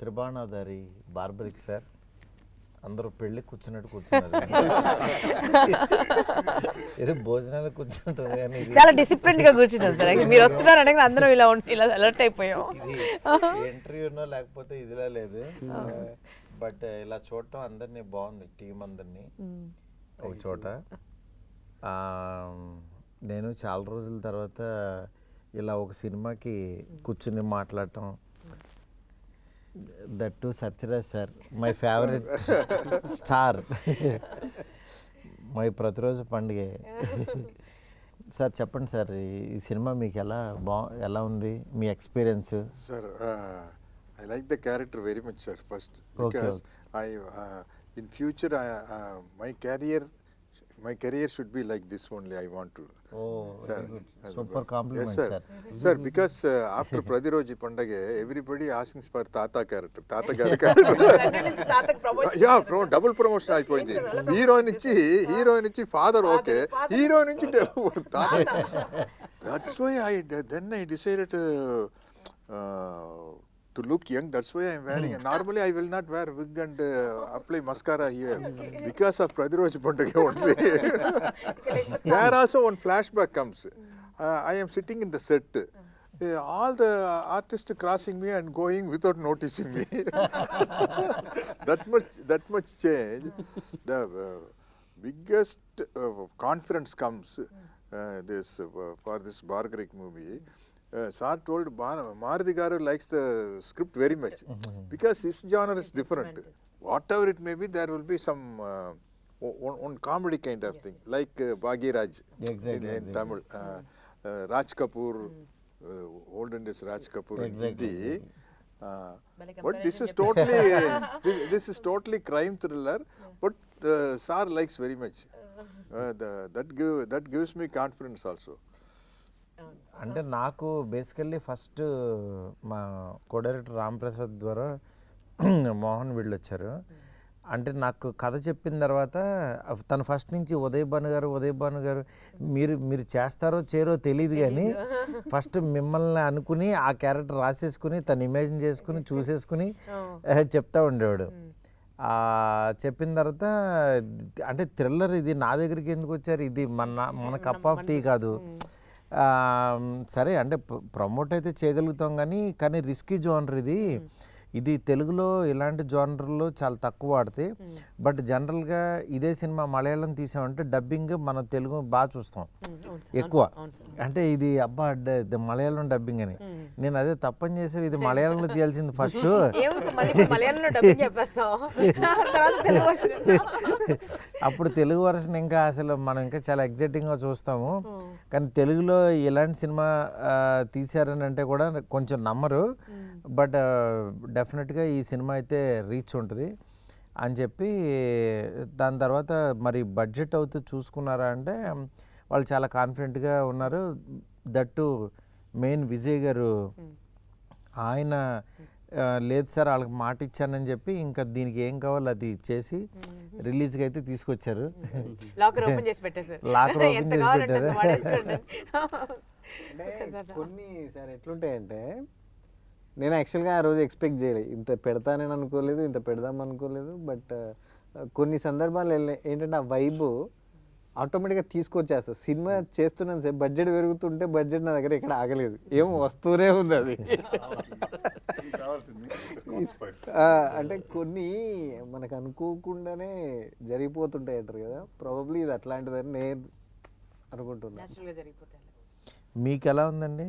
Tribanadhari barbaric sir అందరూ పెళ్ళి కూర్చున్నట్టు కూర్చున్నారు. ఏదో భోజనాలు కూర్చుంటారు కానీ చాలా డిసిప్లిన్ గా కూర్చున్నాం సార్. మీరు వస్తున్నారు అంటే అందరం ఇలా అలర్ట్ అయిపోయాం. ఇంటర్వ్యూనో లేకపోతే ఇదిలా లేదు, బట్ ఇలా చూడటం అందరినీ బాగుంది, టీం అందరినీ ఒక చోట. నేను చాలా రోజుల తర్వాత ఇలా ఒక సినిమాకి కూర్చుని మాట్లాడటం, that to Sathyaraj sir, my favourite star, my ప్రతిరోజు పండుగే. సార్ చెప్పండి సార్, ఈ సినిమా మీకు ఎలా ఉంది, మీ experience? Sir I like the character very much, sir, first, because in future my career should be like this only. I want to. Oh, sir, very good. Super compliment, yes, sir. Sir, because after Pradiroji Pandage, everybody asking for Tata character. Tata character. Yeah, double promotion అయిపోయింది. Heroine ఇచ్చి father okay, heroine ఇచ్చి తాత. That's why I decided to look young. That's why I'm wearing. Normally I will not wear wig and apply mascara here because of Pradiroji Pandage only. There also one flashback comes. I am sitting in the set. All the artists crossing me and going without noticing me. that much change. The biggest confidence comes for this Barbarik movie. Sir told Maruti garu likes the script very much because his genre is different. Whatever it may be, there will be some one comedy kind of thing, like Bhagiraj in Tamil, Raj Kapoor, olden days Raj Kapoor in Hindi. But this is totally crime thriller, but Sir likes very much. That gives me confidence also. అంటే నాకు basically first మా co director Ram Prasad ద్వారా మోహన్ వీళ్ళు వచ్చారు. అంటే నాకు కథ చెప్పిన తర్వాత తను ఫస్ట్ నుంచి ఉదయ్ భాను గారు మీరు చేస్తారో చేయరో తెలియదు కానీ ఫస్ట్ మిమ్మల్ని అనుకుని ఆ క్యారెక్టర్ రాసేసుకుని తను ఇమాజిన్ చేసుకుని చూసేసుకుని చెప్తా ఉండేవాడు. చెప్పిన తర్వాత అంటే థ్రిల్లర్ ఇది నా దగ్గరికి ఎందుకు వచ్చారు, ఇది మన కప్ ఆఫ్ టీ కాదు. సరే అంటే ప్రమోట్ అయితే చేయగలుగుతాం కానీ రిస్కీ జోనర్ ఇది తెలుగులో ఇలాంటి జోనర్లో చాలా తక్కువ వాడితే. బట్ జనరల్గా ఇదే సినిమా మలయాళం తీసామంటే డబ్బింగ్ మన తెలుగు బాగా చూస్తాం ఎక్కువ. అంటే ఇది అబ్బా మలయాళం డబ్బింగ్ అని, నేను అదే తప్పని చేసే ఇది మలయాళంలో తీయాల్సింది ఫస్ట్. అప్పుడు తెలుగు వర్షన్ ఇంకా అసలు మనం ఇంకా చాలా ఎగ్జైటింగ్గా చూస్తాము. కానీ తెలుగులో ఇలాంటి సినిమా తీశారని అంటే కూడా కొంచెం నమ్మరు. బట్ డెఫినెట్గా ఈ సినిమా అయితే రీచ్ ఉంటుంది అని చెప్పి దాని తర్వాత మరి బడ్జెట్ అవుతూ చూసుకున్నారా అంటే వాళ్ళు చాలా కాన్ఫిడెంట్గా ఉన్నారు. దట్టు మెయిన్ విజయ్ గారు ఆయన లేదు సార్ వాళ్ళకి మాట ఇచ్చానని చెప్పి ఇంకా దీనికి ఏం కావాలో అది చేసి రిలీజ్కి అయితే తీసుకొచ్చారు. లాకర్ ఓపెన్ చేసి పెట్టారు. కొన్ని సార్ ఎట్లుంటాయంటే నేను యాక్చువల్గా ఆ రోజు ఎక్స్పెక్ట్ చేయలేదు, ఇంత పెడతానని అనుకోలేదు, ఇంత పెడదాం అనుకోలేదు. బట్ కొన్ని సందర్భాలు ఏంటంటే ఆ వైబ్ ఆటోమేటిక్గా తీసుకొచ్చేస్తుంది. సినిమా చేస్తున్నాను సార్, బడ్జెట్ పెరుగుతుంటే బడ్జెట్ నా దగ్గర ఇక్కడ ఆగలేదు, ఏమో వస్తూనే ఉంది అది. అంటే కొన్ని మనకు అనుకోకుండానే జరిగిపోతుంటాయి అంటారు కదా, ప్రాబబ్లీ ఇది అట్లాంటిదని నేను అనుకుంటున్నాను. మీకు ఎలా ఉందండి?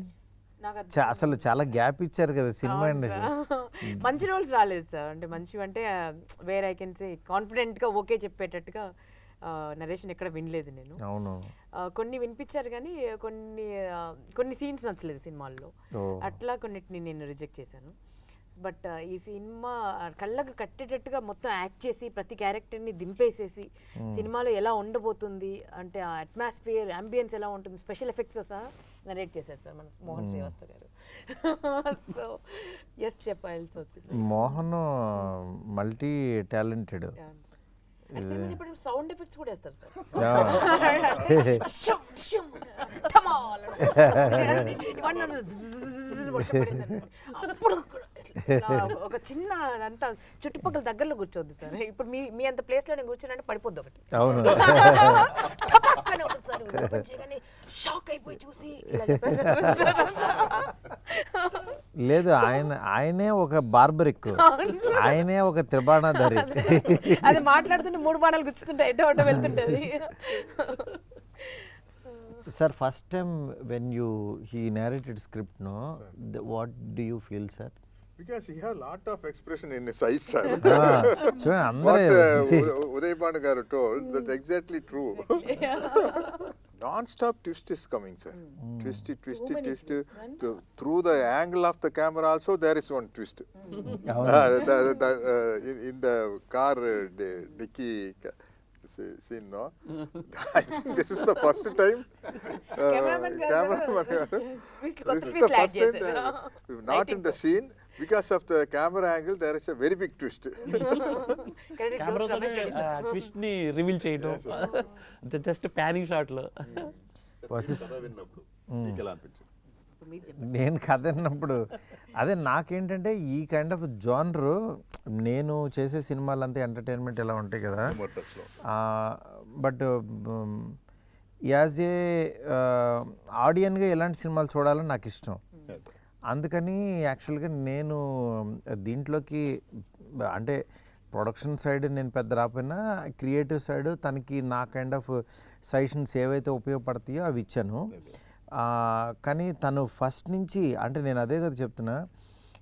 అసలు చాలా గ్యాప్ ఇచ్చారు కదా సినిమా ఇండస్ట్రీ. మంచి రోల్స్ రాలేదు సార్. అంటే మంచివి అంటే వేర్ ఐ కెన్ సే కాన్ఫిడెంట్గా ఓకే చెప్పేటట్టుగా నరేషన్ ఎక్కడ వినలేదు నేను. అవును, కొన్ని వినిపించారు కానీ కొన్ని సీన్స్ నచ్చలేదు సినిమాల్లో, అట్లా కొన్నిటిని నేను రిజెక్ట్ చేశాను. బట్ ఈ సినిమా కళ్ళకు కట్టేటట్టుగా మొత్తం యాక్ట్ చేసి ప్రతి క్యారెక్టర్ని దింపేసేసి సినిమాలో ఎలా ఉండబోతుంది అంటే ఆ అట్మాస్ఫియర్ అంబియన్స్ ఎలా ఉంటుంది స్పెషల్ ఎఫెక్ట్స్ సహా నరేట్ చేశారు సార్ మన మోహన్ శ్రీవాస్తవ గారు. సో ఎస్ చెప్పాల్సి వచ్చింది. Mohan multi talented. Sound effects కూడా వేస్తారు సార్. ఒక చిన్న అంతా చుట్టుపక్కల దగ్గరలో కూర్చోద్దు సార్. ఇప్పుడు మీ అంత ప్లేస్లో నేను కూర్చున్నానంటే పడిపోద్ది ఒకటి. అవును. టపక్కన ఒకసారి open చేయగానే షాక్ అయిపోయి చూసి ఇలా చెప్పేసారు. లేదు, ఆయనే ఒక బార్బరిక్, ఆయనే ఒక త్రిబాణాధారి. అది మాట్లాడుతుంటే 3 బాణాలు గుచ్చుతుంటాయి, ఎటో అటో వెళ్తుంటది. Sir, first time when he narrated script, no, what do you feel, sir? Because he had a lot of expression in his eyes, sir. So, What Uday Banu garu told, that's exactly true. Non-stop twist is coming, sir. Twisty, many twist. twists, Through the angle of the camera also, there is one twist. In the car dicky scene, no? I think this is the first time. Cameraman garu This is the first time, not in the scene. Because of the camera angle, there is a very big twist. కెమెరాతోనే twist ని reveal చేయటం, just panning shot లో. నేను కథ విన్నప్పుడు అదే నాకేంటంటే ఈ కైండ్ ఆఫ్ జానర్, నేను చేసే సినిమాలంతా ఎంటర్టైన్మెంట్ ఇలా ఉంటాయి కదా, బట్ యాజ్ ఏ ఆడియన్గా ఎలాంటి సినిమాలు చూడాలని నాకు ఇష్టం. అందుకని యాక్చువల్గా నేను దీంట్లోకి అంటే ప్రొడక్షన్ సైడ్ నేను పెద్ద రాకపోయినా క్రియేటివ్ సైడ్ తనకి నా కైండ్ ఆఫ్ సజెషన్స్ ఏవైతే ఉపయోగపడతాయో అవి ఇచ్చాను. కానీ తను ఫస్ట్ నుంచి అంటే నేను అదే కదా చెప్తున్నా,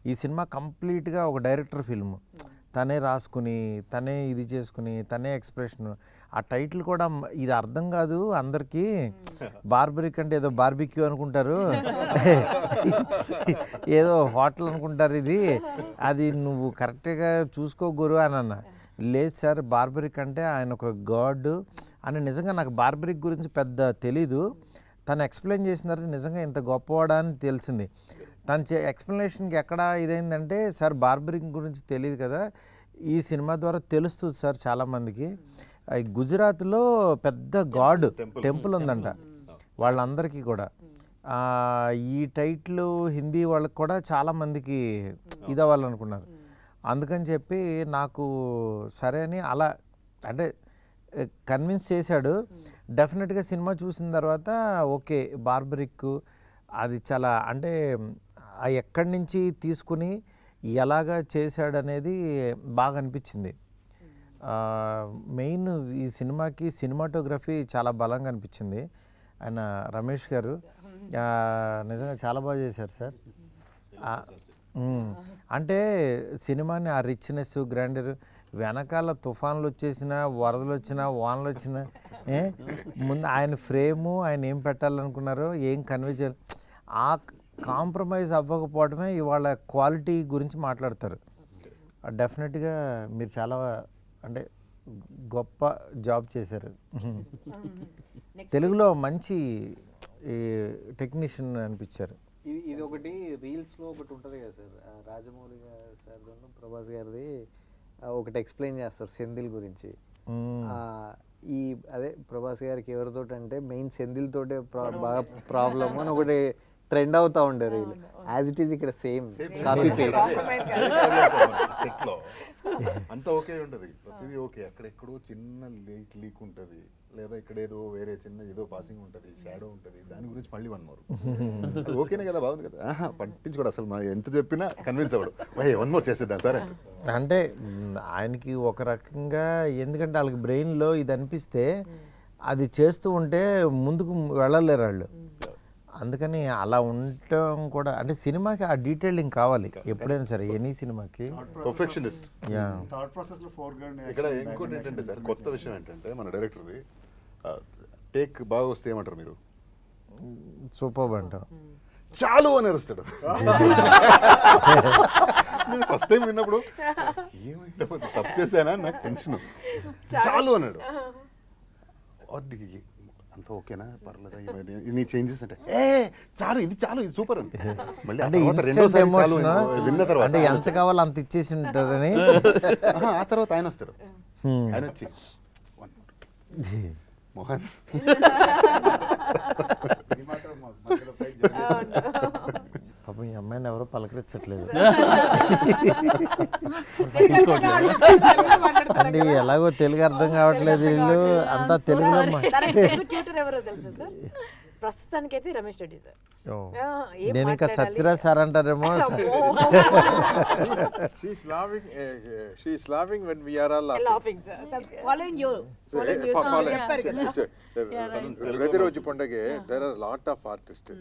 ఈ సినిమా కంప్లీట్గా ఒక డైరెక్టర్ ఫిల్మ్. తనే రాసుకుని, తనే ఇది చేసుకుని, తనే ఎక్స్ప్రెషన్. ఆ టైటిల్ కూడా ఇది అర్థం కాదు అందరికీ, బార్బరిక్ అంటే ఏదో బార్బిక్యూ అనుకుంటారు, ఏదో హోటల్ అనుకుంటారు, అది నువ్వు కరెక్ట్గా చూసుకో గురు అని అన్న. లేదు సార్, బార్బరిక్ అంటే ఆయన ఒక గాడ్ అని. నిజంగా నాకు బార్బరిక్ గురించి పెద్ద తెలీదు, తను ఎక్స్ప్లెయిన్ చేసిన తర్వాత నిజంగా ఇంత గొప్పవాడా అని తెలిసింది. తన ఎక్స్ప్లెనేషన్కి ఎక్కడ ఇదైందంటే, సార్ బార్బరిక్ గురించి తెలియదు కదా, ఈ సినిమా ద్వారా తెలుస్తుంది సార్ చాలామందికి. గుజరాత్లో పెద్ద గాడ్ టెంపుల్ ఉందంట వాళ్ళందరికీ కూడా. ఈ టైటిల్ హిందీ వాళ్ళకి కూడా చాలామందికి ఇది అవ్వాలనుకున్నారు. అందుకని చెప్పి నాకు సరే అని అలా అంటే కన్విన్స్ చేశాడు. డెఫినెట్గా సినిమా చూసిన తర్వాత ఓకే, బార్బరిక్ అది చాలా అంటే ఎక్కడి నుంచి తీసుకుని ఎలాగా చేశాడనేది బాగా అనిపించింది. మెయిన్ ఈ సినిమాకి సినిమాటోగ్రఫీ చాలా బలంగా అనిపించింది. ఆయన రమేష్ గారు నిజంగా చాలా బాగా చేశారు సార్. అంటే సినిమాని ఆ రిచ్నెస్, గ్రాండర్, వెనకాల తుఫాన్లు వచ్చేసినా, వరదలు వచ్చినా, వానలు వచ్చినా ముందు ఆయన ఫ్రేము, ఆయన ఏం పెట్టాలనుకున్నారో, ఏం కన్వే చేయాలి, ఆ కాంప్రమైజ్ అవ్వకపోవడమే ఇవాళ క్వాలిటీ గురించి మాట్లాడతారు. డెఫినెట్గా మీరు చాలా అంటే గొప్ప జాబ్ చేశారు. తెలుగులో మంచి టెక్నీషియన్ అనిపించారు. ఇది ఒకటి రీల్స్లో ఒకటి ఉంటుంది కదా సార్, రాజమౌళి సార్ ప్రభాస్ గారిది ఒకటి ఎక్స్ప్లెయిన్ చేస్తారు సెంధిల్ గురించి. ఈ అదే ప్రభాస్ గారికి ఎవరితో అంటే మెయిన్ సెంధిల్ తోటే బాగా ప్రాబ్లమ్ అని ఒకటి ట్రెండ్ అవుతా ఉండే రీల్. యాజ్ ఇట్ ఈస్ ఇక్కడ సేమ్ కాపీ పేస్ట్. సెట్లో అంతా ఓకే ఉంటుంది, ప్రతిదీ ఓకే. అక్కడెక్కడో చిన్న లీక్ ఉంటుంది, లేదా ఇక్కడ ఏదో వేరే చిన్న ఏదో పాసింగ్ ఉంటుంది, షాడో ఉంటుంది, దాని గురించి మళ్ళీ 1 more. ఓకేనే కదా, బాగుంది కదా, పట్టించుకోడు అసలు. మా ఎంత చెప్పినా కన్విన్స్ అవ్వడు, 1 more చేసేద్దాం సార్ అంటే ఆయనకి ఒక రకంగా, ఎందుకంటే వాళ్ళకి బ్రెయిన్లో ఇది అనిపిస్తే అది చేస్తూ ఉంటే ముందుకు వెళ్ళలేరు వాళ్ళు. అందుకని అలా ఉండటం కూడా అంటే సినిమాకి ఆ డీటెయిలింగ్ కావాలి ఎప్పుడైనా సరే, ఎనీ సినిమాకి పర్ఫెక్షనిస్ట్. ఇక్కడ ఇంకోటి ఏంటంటే సార్, కొత్త విషయం ఏంటంటే మన డైరెక్టర్ది టేక్ బాగా వస్తే ఏమంటారు మీరు, సూపర్ అంటాం, చాలు అని అరుస్తాడు. ఫస్ట్ టైం విన్నప్పుడు ఏమైందో తప్పు చేశానా నాకు టెన్షన్, చాలు అన్నాడు. అంత ఓకేనా, పర్లేదా, ఇన్ని చేంజెస్ అంటే చాలు, ఇది చాలు, ఇది సూపర్ అని. మళ్ళీ అంటే ఇన్స్టెంట్ ఎమోషన్, అంటే ఎంత కావాలో అంత ఇచ్చేసి ఉంటారని. ఆ తర్వాత ఆయన వస్తాడు, ఆయన వచ్చి మోహన్ పాపం ఈ అమ్మాయిని ఎవరో పలకరించట్లేదు అంటే ఎలాగో తెలుగు అర్థం కావట్లేదు వీళ్ళు అంతా తెలుగులో ట్యూటర్ ఎవరో తెలుసా సార్? ప్రస్తుతానికైతే రమేష్ రెడ్డి సార్. నేను ఇంకా సత్యరాజ్ సార్ అంటారేమో. She's laughing when we are all laughing. Laughing, sir. Following you. ప్రతిరోజు పండగే there are lot of artists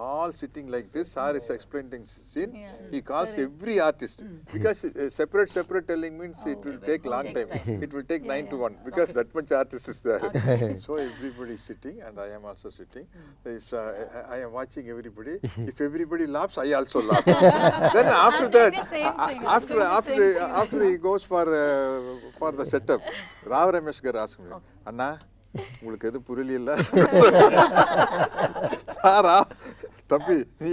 all sitting like this. Sir is explaining scene. He calls every artist because separate telling means it will take long time. It will take 9 to 1 because that much artist is there. So everybody is sitting and I am also sitting. If I am watching everybody. If everybody laughs, I also laugh. Then after that, after he goes for the setup, Rao Ramesh gar ask me, Anna, உங்களுக்கு எது புரியல? சாரா தம்பி நீ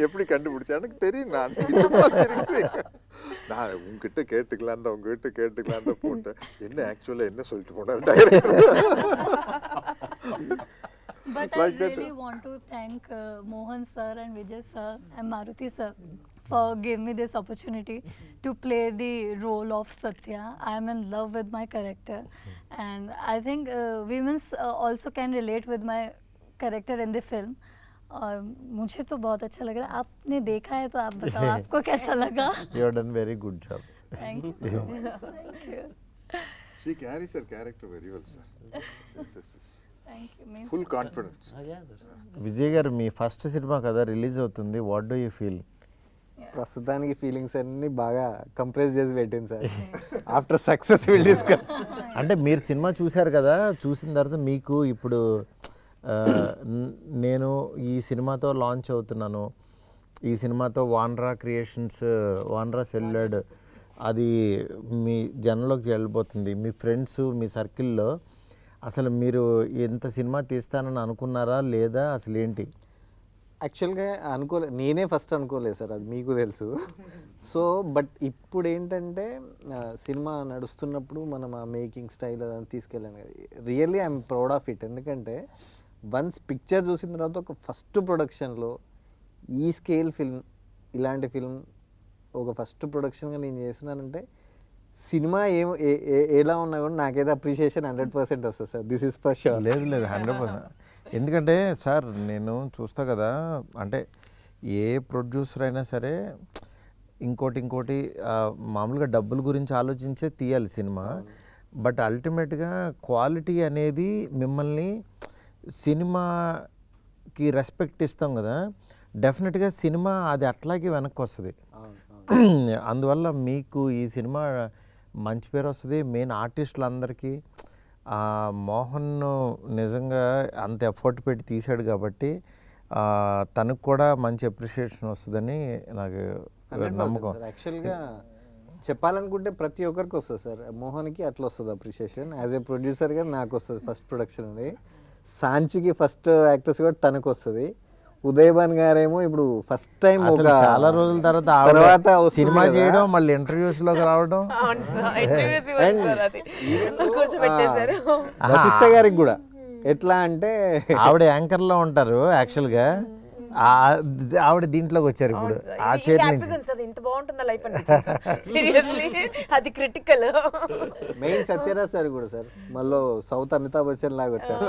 எப்படி கண்டுபிடிச்ச? எனக்கு தெரியும், நான் உங்ககிட்ட கேட்டுக்கலாம் தான் போட்டேன். என்ன ஆக்சுவலா என்ன சொல்லிட்டு போனார் director? But I really want to thank Mohan sir and Vijay sir and Maruti sir for giving me this opportunity to play the role of Satya. I am in love with my character and I think women also can relate with my character in the film. और मुझे तो बहुत अच्छा लग रहा है. आपने देखा है तो आप बताओ आपको कैसा लगा? You have done very good job. Thank you. Thank you. She carries her character very well, sir. Yes. Thank you. Means Full confidence. Vijay గారు మీ ఫస్ట్ సినిమా కదా రిలీజ్ అవుతుంది, వాట్ డూ యూ ఫీల్? ప్రస్తుతానికి ఫీలింగ్స్ అన్ని బాగా compress చేసి పెట్టింది sir. After success will discuss. అంటే మీరు సినిమా చూశారు కదా, చూసిన తర్వాత మీకు ఇప్పుడు నేను ఈ సినిమాతో లాంచ్ అవుతున్నాను, ఈ సినిమాతో వాన్రా క్రియేషన్స్, వాన్రా సెల్యులాయిడ్ అది మీ జనంలోకి వెళ్ళిపోతుంది, మీ ఫ్రెండ్స్ మీ సర్కిల్లో అసలు మీరు ఎంత సినిమా తీస్తానని అనుకున్నారా లేదా అసలు ఏంటి? యాక్చువల్గా నేనే ఫస్ట్ అనుకోలేదు సార్, అది మీకు తెలుసు. సో బట్ ఇప్పుడు ఏంటంటే సినిమా నడుస్తున్నప్పుడు మనం ఆ మేకింగ్ స్టైల్ అదంతా తీసుకెళ్ళాను కదా, really I'm proud of it. ఎందుకంటే వన్స్ పిక్చర్ చూసిన తర్వాత ఒక ఫస్ట్ ప్రొడక్షన్లో ఈ స్కేల్ ఫిల్మ్, ఇలాంటి ఫిల్మ్ ఒక ఫస్ట్ ప్రొడక్షన్గా నేను చేసినానంటే సినిమా ఎలా ఉన్నా కూడా నాకైతే అప్రిషియేషన్ 100% వస్తుంది sir. This is for sure. లేదు 100%. ఎందుకంటే సార్ నేను చూస్తా కదా, అంటే ఏ ప్రొడ్యూసర్ అయినా సరే ఇంకోటి మామూలుగా డబ్బుల గురించి ఆలోచించే తీయాలి సినిమా. బట్ అల్టిమేట్గా క్వాలిటీ అనేది మిమ్మల్ని సినిమాకి రెస్పెక్ట్ ఇస్తాం కదా, డెఫినెట్గా సినిమా అది అట్లాగే వెనక్కి వస్తుంది. అందువల్ల మీకు ఈ సినిమా మంచి పేరు వస్తుంది. మెయిన్ ఆర్టిస్టులందరికీ మోహన్ నిజంగా అంత ఎఫర్ట్ పెట్టి తీశాడు కాబట్టి తనకు కూడా మంచి అప్రిషియేషన్ వస్తుందని నాకు నమ్మకం. యాక్చువల్గా చెప్పాలనుకుంటే ప్రతి ఒక్కరికి వస్తుంది సార్. మోహన్కి అట్లా వస్తుంది అప్రిషియేషన్, యాజ్ ఏ ప్రొడ్యూసర్గా నాకు వస్తుంది ఫస్ట్ ప్రొడక్షన్ అది. సాంచికి ఫస్ట్ యాక్టర్స్ కూడా తనకు వస్తుంది. ఉదయభాన్ గారేమో ఇప్పుడు ఫస్ట్ టైం చాలా రోజుల తర్వాత సినిమా చేయడం, మళ్ళీ ఇంటర్వ్యూస్ లోకి రావడం. వశిష్ఠ గారికి కూడా ఎట్లా అంటే ఆవిడ యాంకర్ లో ఉంటారు యాక్చువల్గా, ఆవిడ దీంట్లోకి వచ్చారు ఇప్పుడు ఆ చైర్ నుంచి. ఇంత బాగుంటుందా లైఫ్ అంటే సీరియస్లీ అది క్రిటికల్. మెయిన్ సత్యరాజ్ సార్ కూడా సార్ మళ్ళీ సౌత్ అమితాబ్ బచ్చన్ లాగా వచ్చారు.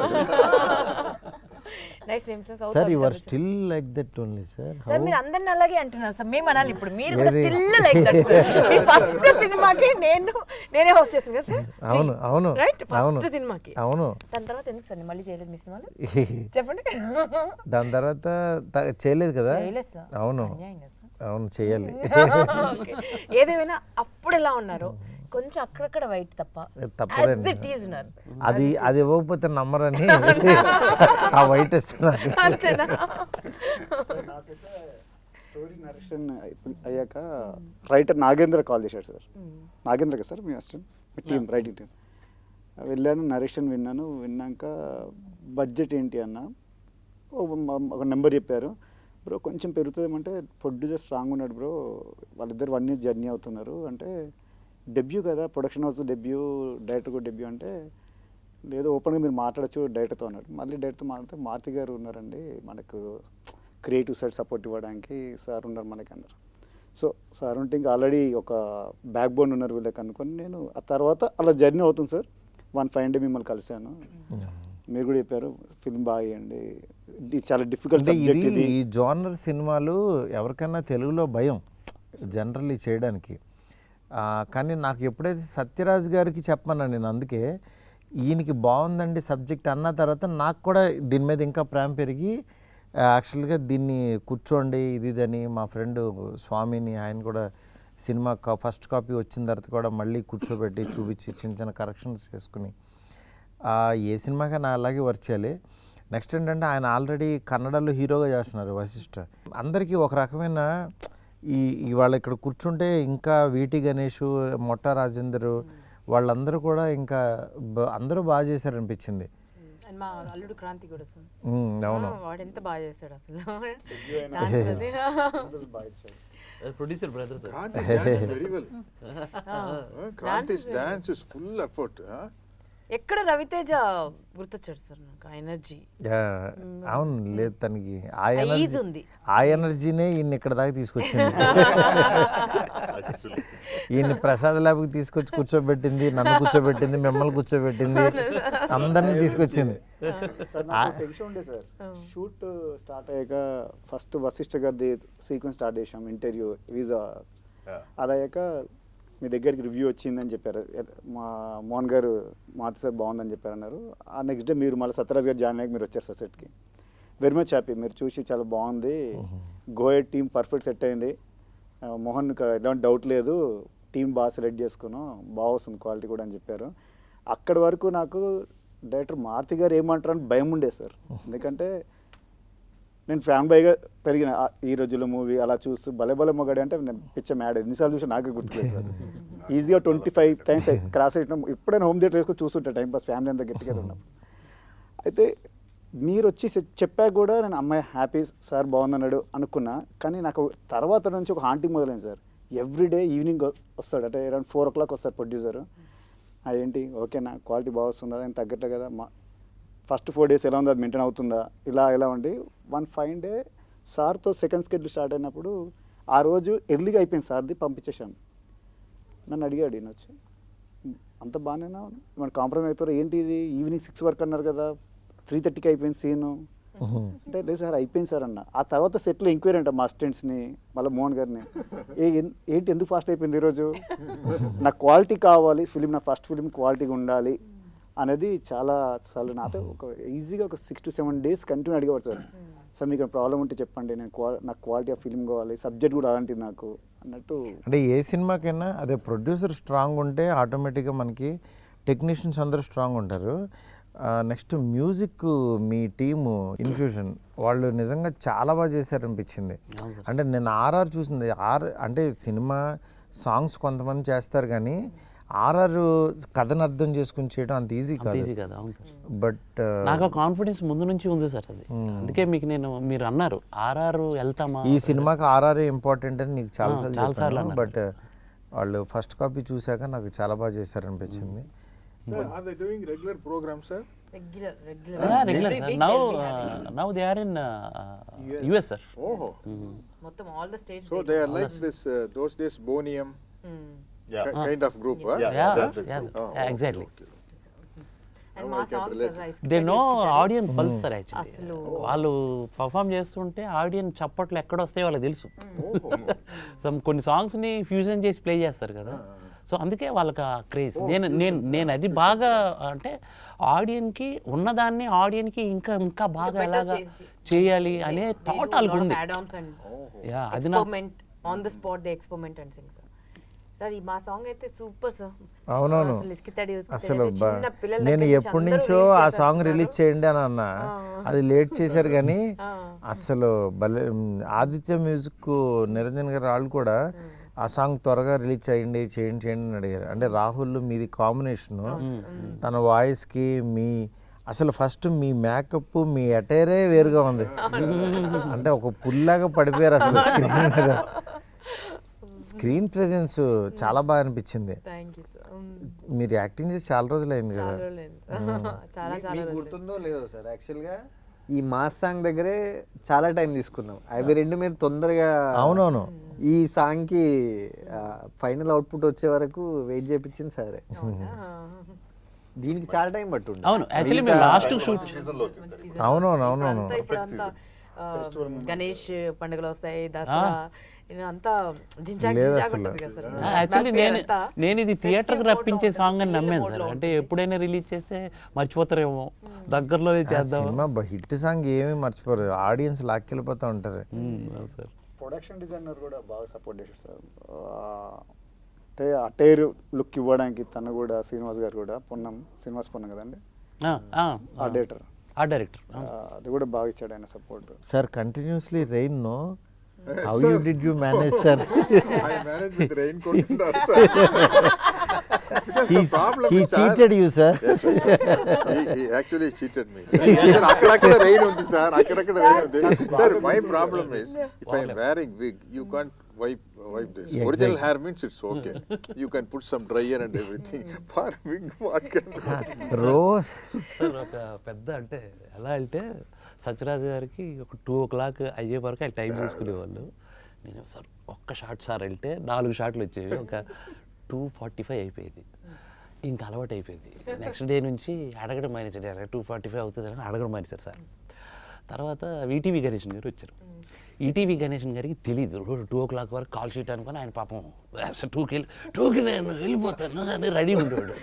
Nice name sir. Sir you are still like that only sir. Sir మీరు అందరిని అలాగే అంటున్నారు సార్, మేము అనాలి ఇప్పుడు మీరు కూడా still like that sir. Me first సినిమాకి నేనే హోస్ట్ చేస్తాను కదా సార్. అవును రైట్, ఫస్ట్ సినిమాకి. అవును. దాని తర్వాత ఎందుకు సార్ మళ్ళీ చేయలేదు మీ సినిమాలు చెప్పండి? దాని తర్వాత చేయలేదు కదా. చేయలేదు సార్. అవును చేయాలి. ఏదేమైనా అప్పుడు ఎలా ఉన్నారు, కొంచెం అక్కడక్కడ వైట్ తప్పదండి. అది ఇవ్వకపోతే నమ్మరని ఆ వైట్ ఇస్తున్నారు. స్టోరీ నరేషన్ అయ్యాక రైటర్ నాగేంద్ర కాల్ చేశాడు సార్. నాగేంద్ర కదా సార్ మీ అసిస్టెంట్, మీ టీం రైటింగ్ టీం. వెళ్ళాను, నరేషన్ విన్నాక బడ్జెట్ ఏంటి అన్న ఒక నెంబర్ చెప్పారు. బ్రో కొంచెం పెరుగుతుందేమంటే ప్రొడ్యూసర్ స్ట్రాంగ్ ఉన్నాడు బ్రో, వాళ్ళిద్దరు 1 year జర్నీ అవుతున్నారు అంటే, డెబ్యూ కదా ప్రొడక్షన్ హౌస్ డెబ్యూ, డైరెక్టర్ కూడా డెబ్యూ అంటే, లేదు ఓపెన్గా మీరు మాట్లాడచ్చు డైరెక్టర్తో అన్నాడు. మళ్ళీ డైరెక్టర్తో మాట్లాడితే మారుతి గారు ఉన్నారండి, మనకు క్రియేటివ్ సైడ్ సపోర్ట్ ఇవ్వడానికి సార్ ఉన్నారు మనకి అన్నారు. సో సార్ ఉంటే ఇంకా ఆల్రెడీ ఒక బ్యాక్ బోన్ ఉన్నారు వీళ్ళకి అనుకొని నేను ఆ తర్వాత అలా జర్నీ అవుతుంది సార్. 1 ఫైన్ డే మిమ్మల్ని కలిశాను, మీరు కూడా చెప్పారు ఫిల్మ్ బాగా చేయండి, ఇది చాలా డిఫికల్ట్ అంటే సబ్జెక్ట్ ఇది ఇది. ఈ జోనర్ సినిమాలు ఎవరికైనా తెలుగులో భయం జనరల్లీ చేయడానికి. కానీ నాకు ఎప్పుడైతే సత్యరాజ్ గారికి చెప్పమన్నా నేను, అందుకే ఈయనకి బాగుందండి సబ్జెక్ట్ అన్న తర్వాత నాకు కూడా దీని మీద ఇంకా ప్రేమ పెరిగి యాక్చువల్గా దీన్ని కూర్చోండి ఇదని మా ఫ్రెండ్ స్వామిని, ఆయన కూడా సినిమా ఫస్ట్ కాపీ వచ్చిన తర్వాత కూడా మళ్ళీ కూర్చోబెట్టి చూపించి చిన్న చిన్న కరెక్షన్స్ చేసుకుని ఏ సినిమాకైనా అలాగే వర్క్ చేయాలి. నెక్స్ట్ ఏంటంటే ఆయన ఆల్రెడీ కన్నడలో హీరోగా చేస్తున్నారు వశిష్ఠ. అందరికీ ఒక రకమైన ఇవాళ ఇక్కడ కూర్చుంటే ఇంకా వీటి గణేష్, మొట్ట రాజేందర్ వాళ్ళందరూ కూడా ఇంకా అందరూ బాగా చేశారనిపించింది. అండ్ మా అల్లుడు క్రాంతి కూడా సార్, అవును. వాడు ఎంత బాగా చేస్తాడు అసలు. Producer brother sir. Kranti dances very well. Kranti's dance is full effort. ఎక్కడ రవితేజ గుర్తొచ్చాడు సార్ నాకు, ఎనర్జీ. అవును, లేదు తనకి ఆ ఈజ్ ఎనర్జీ, ఉంది. ఆ ఎనర్జీనే ఈయన ఇక్కడ దాకా తీసుకొచ్చింది. ఈయన ప్రసాద్ ల్యాబ్కి తీసుకొచ్చి కూర్చోబెట్టింది, నన్ను కూర్చోబెట్టింది, మిమ్మల్ని కూర్చోబెట్టింది, అందరినీ తీసుకొచ్చింది. సార్ నాకు టెన్షన్ ఉండే సార్, షూట్ స్టార్ట్ అయ్యాక ఫస్ట్ వశిష్ఠ గారిది సీక్వెన్స్ స్టార్ట్ చేసాం, ఇంటర్వ్యూ వీజా. అది అయ్యాక మీ దగ్గరికి రివ్యూ వచ్చిందని చెప్పారు, మా మోహన్ గారు మారుతి సార్ బాగుందని చెప్పారు అన్నారు. ఆ నెక్స్ట్ డే మీరు మళ్ళీ సత్యరాజ్ గారు జాయిన్ అయ్యాక మీరు వచ్చారు సార్ సెట్కి. వెరీ మచ్ హ్యాపీ, మీరు చూసి చాలా బాగుంది, గోయెడ్ టీం పర్ఫెక్ట్ సెట్ అయింది, మోహన్ ఎలాంటి డౌట్ లేదు, టీం బాగా సెలెక్ట్ చేసుకున్నాం, బాగా వస్తుంది క్వాలిటీ కూడా అని చెప్పారు. అక్కడి వరకు నాకు డైరెక్టర్ మారుతి గారు ఏమంటారు అని భయం ఉండే సార్. ఎందుకంటే నేను ఫ్యాన్ బాయ్గా పెరిగిన ఈ రోజుల్లో మూవీ అలా చూస్తూ భలే భలే మొగాడు అంటే నేను పిచ్చ మ్యాడ్, ఎన్నిసార్లు చూసి నాకే గుర్తులేదు సార్. ఈజీగా 25 టైమ్స్ క్రాస్ అయినా ఎప్పుడైనా హోమ్ థియేటర్ వేసుకొని చూస్తుంటా టైం పాస్, ఫ్యామిలీ అంతా గట్టిగా ఉన్నప్పుడు. అయితే మీరు వచ్చి చెప్పాక కూడా నేను అమ్మాయి హ్యాపీ సార్ బాగుందన్నాడు అనుకున్నా. కానీ నాకు తర్వాత నుంచి ఒక హాంటింగ్ మొదలైంది సార్. ఎవ్రీడే ఈవినింగ్ వస్తాడు, అంటే అరౌండ్ 4 o'clock వస్తాడు ప్రొడ్యూసర్. ఏంటి ఓకేనా, క్వాలిటీ బాగా వస్తుందా, నేను తగ్గట్లే కదా, మా ఫస్ట్ 4 days ఎలా ఉందో అది మెయింటైన్ అవుతుందా, ఇలా ఉండి 1 fine day సార్తో సెకండ్ స్కెడ్యూల్ స్టార్ట్ అయినప్పుడు ఆ రోజు ఎర్లీగా అయిపోయింది సార్ది, పంపించేశాను. నన్ను అడిగాడు ఈయన వచ్చి, అంత బాగానేనా, మన కాంప్రమైజ్ అవుతారు ఏంటి, ఇది ఈవినింగ్ 6 వరకు అన్నారు కదా, 3:30కి అయిపోయింది సీను అంటే, లేదు సార్ అయిపోయింది సార్ అన్న. ఆ తర్వాత సెట్లో ఎంక్వైరీ అంట మా అసిస్టెంట్స్ని, మళ్ళీ మోహన్ గారిని, ఏంటి ఎందుకు ఫాస్ట్ అయిపోయింది ఈరోజు, నాకు క్వాలిటీ కావాలి, ఫిలిం నా ఫస్ట్ ఫిలిం క్వాలిటీగా ఉండాలి అనేది చాలా సార్లు నాతో ఒక ఈజీగా ఒక 6 to 7 days కంటిన్యూ అడిగేవాడు సార్. సార్ మీకు ప్రాబ్లం ఉంటే చెప్పండి, నాకు క్వాలిటీ ఆఫ్ ఫిలిం కావాలి, సబ్జెక్ట్ కూడా అలాంటిది నాకు అన్నట్టు. అంటే ఏ సినిమాకైనా అదే ప్రొడ్యూసర్ స్ట్రాంగ్ ఉంటే ఆటోమేటిక్గా మనకి టెక్నీషియన్స్ అందరూ స్ట్రాంగ్ ఉంటారు. నెక్స్ట్ మ్యూజిక్, మీ టీము ఇన్ఫ్యూషన్ వాళ్ళు నిజంగా చాలా బాగా చేశారనిపించింది. అంటే నేను ఆర్ఆర్ చూసింది, అంటే సినిమా సాంగ్స్ కొంతమంది చేస్తారు కానీ ఆర్ఆర్ కథను అర్థం చేసుకుని చేయడం అంత ఈజీ కాదు. అవును సార్. బట్ నాకు కాన్ఫిడెన్స్ ముందు నుంచి ఉంది సార్ అది. అందుకే మీకు మీరు అన్నారు ఆర్ఆర్ వెళ్తామా, ఈ సినిమాకి ఆర్ఆర్ ఇంపార్టెంట్ అని నీకు చాలాసార్లు చాలాసార్లు చెప్పాను. బట్ వాళ్ళు ఫస్ట్ కాపీ చూశాక నాకు చాలా బాగా చేశారనిపించింది. Sir, are they doing regular programs, sir? Regular regular sir. Now they are in US sir. Oh, మొత్తం all the states. so they are like this, those days Bonium Yeah. kind of group, huh? Exactly. And Now మా I can songs relate. Rice they know audience pulse sir. Actually అసలు వాళ్ళు perform చేస్తుంటే audience చప్పట్లు ఎక్కడ వస్తాయో వాళ్ళకి తెలుసు. కొన్ని సాంగ్స్ని ఫ్యూజన్ చేసి ప్లే చేస్తారు కదా, సో అందుకే వాళ్ళకి ఆ క్రేజ్. నేను అది బాగా అంటే ఆడియన్కి ఉన్నదాన్ని ఆడియన్కి ఇంకా బాగా ఎలాగా చేయాలి అనే థాట్ వాళ్ళకు ఉంది. యా, అది నా experiment on the spot, they experiment and Singh sir. Sir ఈ మా సాంగ్ అయితే సూపర్ సార్. అవునవును, అసలు నేను ఎప్పటి నుంచో ఆ సాంగ్ రిలీజ్ చేయండి అని అన్నా, అది లేట్ చేశారు కానీ అసలు భలే. ఆదిత్య మ్యూజిక్ నిరంజన్ గారు వాళ్ళు కూడా ఆ సాంగ్ త్వరగా రిలీజ్ చేయండి అని అడిగారు. అంటే రాహుల్ మీది కాంబినేషను, తన వాయిస్కి మీ అసలు ఫస్ట్ మీ మేకప్, మీ అటైరే వేరుగా ఉంది. అంటే ఒక పుల్లాగా పడిపోయారు అసలు స్క్రీన్ మీద. స్క్రీన్ ప్రెజెన్స్ చాలా బాగా అనిపించింది. మీరు యాక్టింగ్ చేసి చాలా రోజులు అయింది కదా. చాలా మీకు గుర్తుందో లేదో సార్, యాక్చువల్గా ఈ మాస్ సాంగ్ దగ్గరే చాలా టైం తీసుకున్నాం. అవి రెండు మీరు తొందరగా అవునవును. ఈ సాంగ్కి ఫైనల్ అవుట్పుట్ వచ్చే వరకు వెయిట్ చేయించింది సరే. దీనికి చాలా టైం పట్టుండే. అవును, యాక్చువల్లీ మేము లాస్ట్ షూట్ సీజన్లో వచ్చింది సార్ ఇప్పుడు. అవునవును. ఇప్పుడు అంతా గణేష్ పండుగలు వస్తాయి, దసరా అంతా జింజాక్ జింజాక్ ఉంటుంది కదా సార్. యాక్చువల్లీ నేను ఇది థియేటర్కి రప్పించే సాంగ్ అని నమ్మాను సార్. అంటే ఎప్పుడైనా రిలీజ్ చేస్తే మర్చిపోతారేమో, దగ్గరలోనే చేద్దాం. సినిమా హిట్ సాంగ్ ఏమీ మర్చిపోరు, ఆడియన్స్ లాక్కెళ్ళిపోతూ ఉంటారు. సార్ ప్రొడక్షన్ డిజైనర్ కూడా బాగా సపోర్ట్ చేశారు సార్. అంటే ఆ టైర్ లుక్ ఇవ్వడానికి తను కూడా, శ్రీనివాస్ గారు కూడా, శ్రీనివాస్ పొన్నం కదండి ఆ డైరెక్టర్, ఆ డైరెక్టర్ అది కూడా బాగా ఇచ్చాడు ఆయన support. Sir continuously rain no, how you did you manage sir? I managed with raincoat and all, sir. Because the problem He is, sir, cheated you, sir. Yes, sir. He actually cheated me. Sir, అక్కడక్కడ rain ఉంది sir, అక్కడక్కడ rain ఉంది. Sir, my problem is, if I am wearing wig, you can't wipe this. Yeah, Original exactly. hair means it's okay. You can put some dryer and everything. For wig, what can rose sir ఒక పెద్ద అంటే ఎలా అంటే సత్యరాజు గారికి ఒక 2 o'clock అయ్యే వరకు ఆయన టైం తీసుకునేవాళ్ళు. నేను సార్ ఒక్క షాట్ సార్ వెళ్తే 4 షాట్లు వచ్చేవి, ఒక 2:45 అయిపోయేది. ఇంకా అలవాటు అయిపోయింది. నెక్స్ట్ డే నుంచి అడగడం మానేసాడు, 2:45 అవుతుంది అని అడగడం మానేశారు సార్. తర్వాత ఈటీవీ గణేషన్ గారు వచ్చారు. ఈటీవీ గణేషన్ గారికి తెలియదు 2 o'clock వరకు కాల్ షీట్ అనుకుని ఆయన పాపం 2కి నేను వెళ్ళిపోతాను అని రెడీ ఉండేవాడు.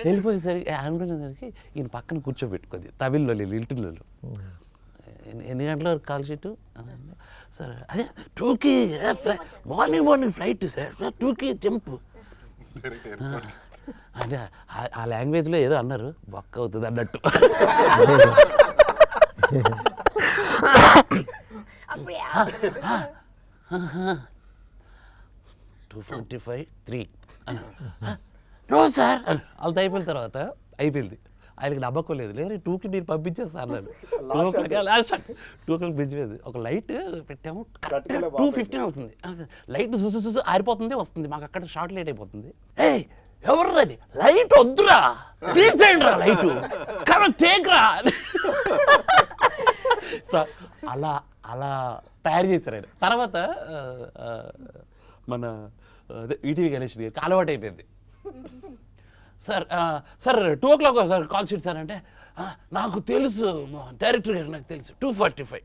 వెళ్ళిపోయేసరికి అనుకునేసరికి ఈయన పక్కన కూర్చోబెట్టుకుంది తమిళ్లో లిల్టుల్లో. ఎన్ని గంటల వరకు కాల్ షీటు సార్? అదే 2కి మార్నింగ్ ఫ్లైట్ సార్, 2కి జంప్ అంటే ఆ లాంగ్వేజ్లో ఏదో అన్నారు, బొక్క అవుతుంది అన్నట్టు. 2:45 3 నో సార్ వాళ్ళతో అయిపోయిన తర్వాత అయిపోయింది. ఆయనకి నమ్మకం లేదు, లేదు 2కి మీరు పంపించేస్తా అన్నాను. 2 పెంచిపోయింది. ఒక లైట్ పెట్టాము, కరెక్ట్గా 2:15 అవుతుంది. లైట్ చూసి ఆరిపోతుంది, వస్తుంది. మాకు అక్కడ షార్ట్ లేట్ అయిపోతుంది. ఎవర్రది లైట్ వద్దురా, తీసేయండి రా లైట్, కరెక్ట్ టేక్రా. సో అలా అలా తయారు చేశారు ఆయన. తర్వాత మన ఈటీవీ గణేష్ గారికి అలవాటు అయిపోయింది. Sir 2 o'clock sir call sheet sir అంటే, నాకు తెలుసు డైరెక్టర్ గారు, నాకు తెలుసు 2:45.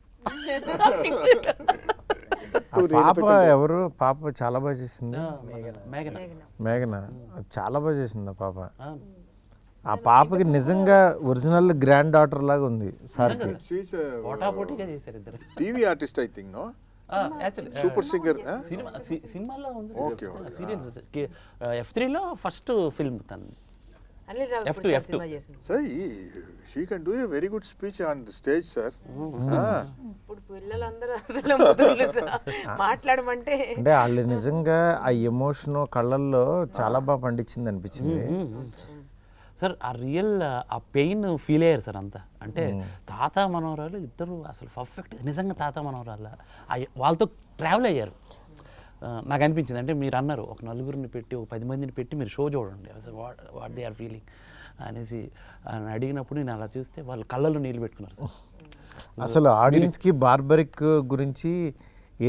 పాప ఎవరు? పాప చాలా బాగా చేసింది, మేఘన. చాలా బాగా చేసింది ఆ పాప. ఆ పాపకి నిజంగా ఒరిజినల్ గ్రాండ్ డాటర్ లాగా ఉంది సార్కి. she's a పోటాపోటీగా చేశారు ఇద్దరు. TV artist, I think, no? Super singer. సినిమాలో ఉంది, Okay, సీరియల్స్. F3లో ఫస్ట్ ఫిల్మ్ తను. అనిల్ రావు F2. సినిమా చేసింది. Sir, she can do a very good speech on the stage, sir. ఇప్పుడు పిల్లలందరూ అసలు ముదురులు సార్, మాట్లాడమంటే అంటే వాళ్ళు నిజంగా ఆ ఎమోషన్ కళ్ళల్లో చాలా బాగా పండించింది అనిపించింది. సార్ ఆ రియల్ ఆ పెయిన్ ఫీల్ అయ్యారు సార్ అంతా. అంటే తాత మనవరాలు ఇద్దరు అసలు పర్ఫెక్ట్, నిజంగా తాత మనవరాల వాళ్ళతో ట్రావెల్ అయ్యారు. నాకు అనిపించింది, అంటే మీరు అన్నారు ఒక 4 పెట్టి, ఒక 10 మందిని పెట్టి మీరు షో చూడండి అసలు వాట్ దే ఆర్ ఫీలింగ్ అనేసి అని అడిగినప్పుడు నేను అలా చూస్తే వాళ్ళు కళ్ళల్లో నీళ్ళు పెట్టుకున్నారు సార్. అసలు ఆడియన్స్కి బార్బరిక్ గురించి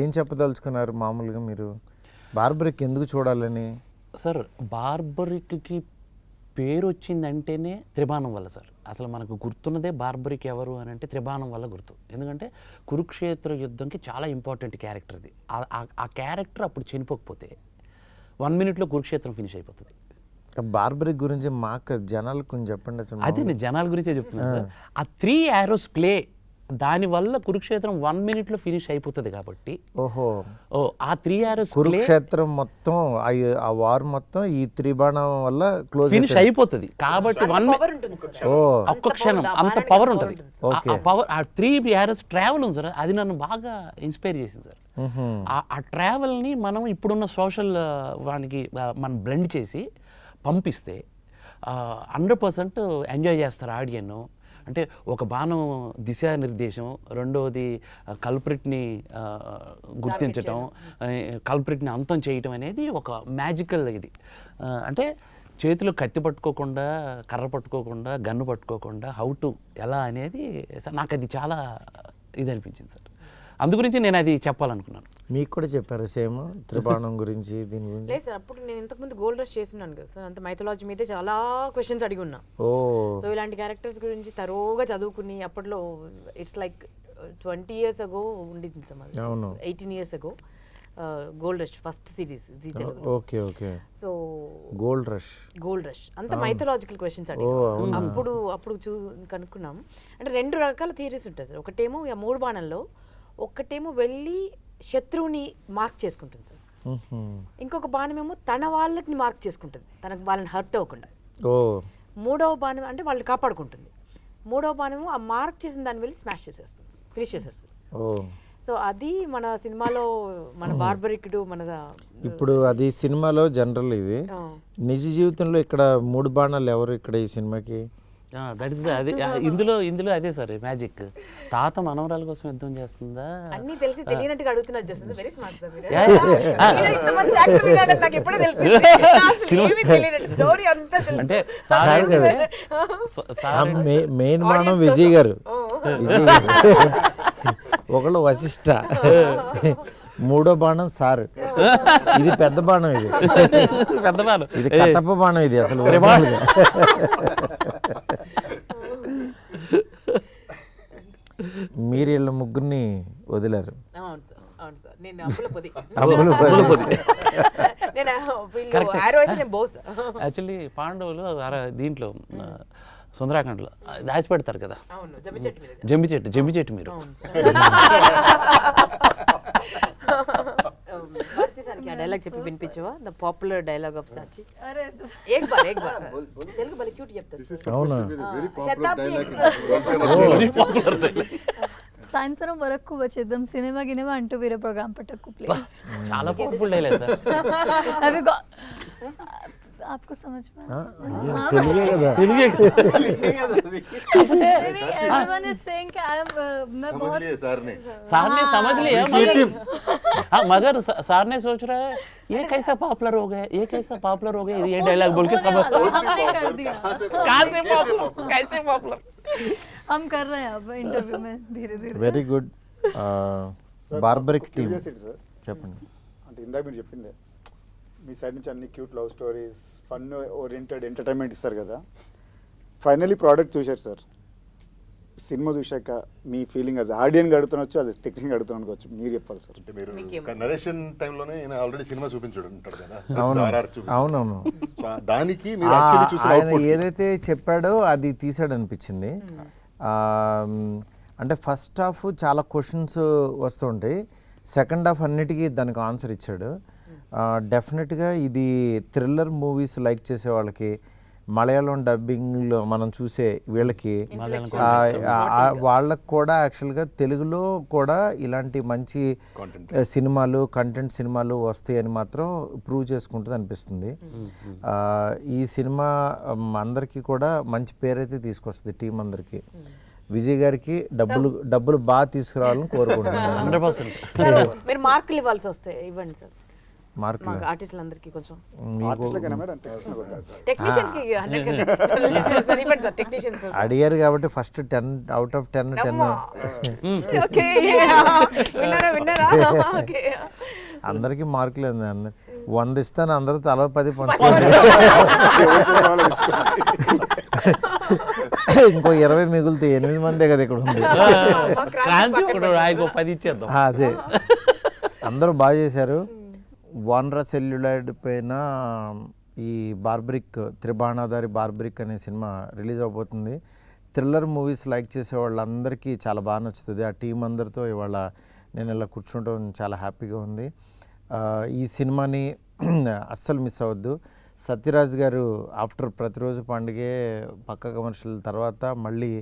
ఏం చెప్పదలుచుకున్నారు? మామూలుగా మీరు బార్బరిక్ ఎందుకు చూడాలని? సార్ బార్బరిక్కి పేరు వచ్చిందంటేనే త్రిబాణం వల్ల సార్. అసలు మనకు గుర్తున్నదే బార్బరిక్ ఎవరు అని అంటే త్రిబాణం వల్ల గుర్తు. ఎందుకంటే కురుక్షేత్ర యుద్ధంకి చాలా ఇంపార్టెంట్ క్యారెక్టర్ అది. ఆ క్యారెక్టర్ అప్పుడు చనిపోకపోతే 1 minute కురుక్షేత్రం ఫినిష్ అయిపోతుంది. బార్బరిక్ గురించి మాకు జనాలకు కొంచెం చెప్పండి అసలు. అదే నేను జనాల గురించే చెప్తున్నాను సార్. ఆ 3 arrows ప్లే దానివల్ల కురుక్షేత్రం 1 minute ఫినిష్ అయిపోతుంది కాబట్టి. ఓహో, ఆ 3 arrows కురుక్షేత్రం మొత్తం ఆ వార్ మొత్తం ఈ త్రిబాణం వల్ల క్లోజ్ ఫినిష్ అయిపోతుంది కాబట్టి పవర్ ఉంటుంది సార్. ఒక్క క్షణం అంత పవర్ ఉంటుంది. ఆ పవర్, ఆ 3 arrows ట్రావెల్ ఉంది సార్, అది నన్ను బాగా ఇన్స్పైర్ చేసింది సార్. ఆ ట్రావెల్ని మనం ఇప్పుడున్న సోషల్ వానికి మనం బ్లెండ్ చేసి పంపిస్తే 100% ఎంజాయ్ చేస్తారు ఆడియన్. అంటే ఒక బాణం దిశానిర్దేశం, రెండవది కల్ప్రిట్ని గుర్తించటం, కల్ప్రిట్ని అంతం చేయటం అనేది ఒక మ్యాజికల్ ఇది. అంటే చేతిలో కత్తి పట్టుకోకుండా, కర్ర పట్టుకోకుండా, గన్ను పట్టుకోకుండా హౌ టు ఎలా అనేది నాకు అది చాలా ఇది అనిపించింది సార్. అందు గురించి నేను అది చెప్పాలనుకున్నాను. మీకు కూడా చెప్పారు సేమ్ త్రిబాణం గురించి దీని గురించి? లేదు సార్, అప్పుడు నేను ఇంతకుముందు గోల్డ్ రష్ చేస్తున్నాను కదా సార్, అంత మైథాలజీ మీదే చాలా క్వశ్చన్స్ అడిగి ఉన్నా. ఓ సో ఇలాంటి క్యారెక్టర్స్ గురించి తరోగా చదువుకుని అప్పట్లో ఇట్స్ లైక్ 20 years ago ఉండింది సార్ మాది, అవును. 18 years ago gold rush first series Zee Telugu. Okay okay. So gold rush అంత మైథలాజికల్ క్వశ్చన్స్ అడిగి అప్పుడు కనుక్కున్నాం. అంటే 2 రకాల థియరీస్ ఉంటాయి సార్. ఒకటేమో ఆ 3 బాణంలో ఒకటేమో వెళ్ళి శత్రువుని మార్క్ చేసుకుంటుంది సార్, ఇంకొక బాణమేమో తన వాళ్ళని మార్క్ చేసుకుంటుంది, తనకు వాళ్ళని హర్ట్ అవ్వకుండా. ఓ మూడవ బాణం అంటే వాళ్ళని కాపాడుకుంటుంది. మూడవ బాణమేమో ఆ మార్క్ చేసిన దాన్ని వెళ్ళి స్మాష్ చేసేస్తుంది, ఫినిష్ చేసేస్తుంది. ఓ సో అది మన సినిమాలో మన బార్బరిక్డు మన ఇప్పుడు అది సినిమాలో జనరల్, ఇది నిజ జీవితంలో ఇక్కడ 3 బాణాలు ఎవరు ఇక్కడ ఈ సినిమాకి? దట్ ఇస్ అదే ఇందులో అదే సార్ మ్యాజిక్. తాత మనవరాల కోసం యుద్ధం చేస్తుందా అన్నీ తెలిసి తెలియనట్టుగా అడుగుతున్నారు. జస్ట్ వెరీ స్మార్ట్ సార్ మీరు. Yeah, yeah. ఇంతమంది actor ఉన్నారని నాకు ఎప్పుడో తెలిసింది. అసలు ఏమీ తెలియనట్టు స్టోరీ అంతా తెలుసు. అంటే మెయిన్ బాణం విజయ్ గారు, విజయ్ గారు. ఒకళ్ళు వశిష్ట, మూడో బాణం సార్. ఇది పెద్ద బాణం, ఇది పెద్ద బాణం, ఇది కట్టప్ప బాణం, ఇది అసలు మీరు వీళ్ళ ముగ్గురిని వదిలారు. అవును సార్, అవును సార్. నేను అప్పుల పొది. నేను వీళ్ళు ఆరో అయితే నేను బోస్. యాక్చువల్లీ పాండవులు దీంట్లో సుందరాఖండ్లో దాచి పెడతారు కదా, అవును, జమ్మి చెట్టు మీద. జంబి చెట్టు మీరు. భారతి సార్కి ఆ డైలాగ్ చెప్పి వినిపించవా? ద పాపులర్ డైలాగ్ ఆఫ్ సాచి. अरे ఏక్ బార్ తెలుగు బలి క్యూట్ చెప్తారు సార్. అవునా? వెరీ శతాబ్ది సాయంత్రం వరకు వచ్చేద్దాం సినిమా గినిమా అంటూ వేరే ప్రోగ్రామ్ పట్టకు ప్లీజ్. చాలా పవర్ఫుల్ డైలాగ్ సార్. अभी आपको समझ में తెలుగే కదా. everyone is saying कि मैं बहुत सार ने समझ लिया मगर सार ने सोच रहा है ये कैसा पॉपुलर हो गया, ये कैसा पॉपुलर हो गया, ये डायलॉग बोल के समझ हमने कर दिया, कहां से पॉपुलर, कैसे पॉपुलर हम कर रहे हैं अब इंटरव्यू में धीरे धीरे. Very good. Barbaric team curiosity sir, చెప్పండి. అంటే ఇందాక మీరు చెప్పిందే మీ సైడ్ నుంచి అన్ని cute love stories, fun oriented entertainment ఇస్తారు కదా. ఫైనలీ ప్రోడక్ట్ చూశారు సార్, సినిమా చూశాక మీ ఫీలింగ్ అది ఆడియన్గా అడుగుతున్నచ్చు, అది టెక్నిక్ అడుగుతున్నచ్చు, మీరు చెప్పాలి సార్. అంటే మీరు నరేషన్ టైంలోనే ఆల్రెడీ సినిమా చూపించాడు ఉంటాడు కదా, అవునవును. దానికి మీరు యాక్చువల్లీ చూసిన ఆయన output. ఏదైతే చెప్పాడో అది తీసాడు అనిపించింది. అంటే ఫస్ట్ హాఫ్ చాలా క్వశ్చన్స్ వస్తుంటాయి, సెకండ్ హాఫ్ అన్నిటికీ దానికి ఆన్సర్ ఇచ్చాడు. డెఫినెట్గా ఇది థ్రిల్లర్ మూవీస్ లైక్ చేసే వాళ్ళకి, మలయాళం డబ్బింగ్లో మనం చూసే వీళ్ళకి, వాళ్ళకు కూడా యాక్చువల్గా తెలుగులో కూడా ఇలాంటి మంచి సినిమాలు, కంటెంట్ సినిమాలు వస్తాయని మాత్రం ప్రూవ్ చేసుకుంటుంది అనిపిస్తుంది. ఈ సినిమా అందరికీ కూడా మంచి పేరైతే తీసుకొస్తుంది టీం అందరికీ. విజయ్ గారికి డబ్బులు బాగా తీసుకురావాలని కోరుకుంటున్నాను. 100%. మీరు మార్కులు ఇవ్వాల్సి వస్తాయి, ఇవ్వండి సార్ మార్కులు ఆర్టిస్టులందరికీ. కొంచెం ఆర్టిస్ట్లకైనా మేడం టెక్నీషియన్స్ కి 100 ఇవ్వండి సార్. టెక్నీషియన్స్ అడిగారు కాబట్టి ఫస్ట్ 10 out of 10 ఓకే, విన్నారా? ఓకే, అందరికీ మార్కులు అందరు 100 ఇస్తాను, అందరూ తల 10 పంచుకోండి. ఇంకో 20 మిగులుతాయి, 8 మందే కదా ఇక్కడ ఉంది. రాయికో 10 ఇచ్చేద్దాం. అదే, అందరూ బాగా చేశారు. వానరా సెల్యులాయిడ్ పైన ఈ బార్బరిక్, త్రిబాణాధారి బార్బరిక్ అనే సినిమా రిలీజ్ అవబోతుంది. థ్రిల్లర్ మూవీస్ లైక్ చేసే వాళ్ళందరికీ చాలా బాగా నచ్చుతుంది. ఆ టీం అందరితో ఇవాళ నేను ఇలా కూర్చుంటాం, చాలా హ్యాపీగా ఉంది. ఈ సినిమాని అస్సలు మిస్ అవ్వద్దు. సత్యరాజ్ గారు ఆఫ్టర్ ప్రతిరోజు పండుగే పక్క కమర్షియల్ తర్వాత మళ్ళీ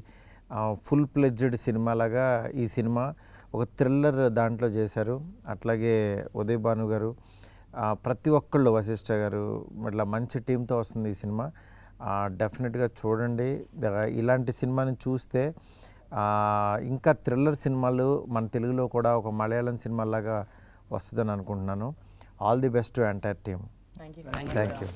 ఫుల్ ప్లెడ్జ్డ్ సినిమాలాగా ఈ సినిమా ఒక థ్రిల్లర్ దాంట్లో చేశారు. అట్లాగే ఉదయ్ భాను గారు, ప్రతి ఒక్కళ్ళు, వశిష్ఠ గారు, ఇట్లా మంచి టీంతో వస్తుంది ఈ సినిమా. డెఫినెట్గా చూడండి. ఇలాంటి సినిమాని చూస్తే ఇంకా థ్రిల్లర్ సినిమాలు మన తెలుగులో కూడా ఒక మలయాళం సినిమాలాగా వస్తుందని అనుకుంటున్నాను. All the best to entire team. Thank you. Thank you.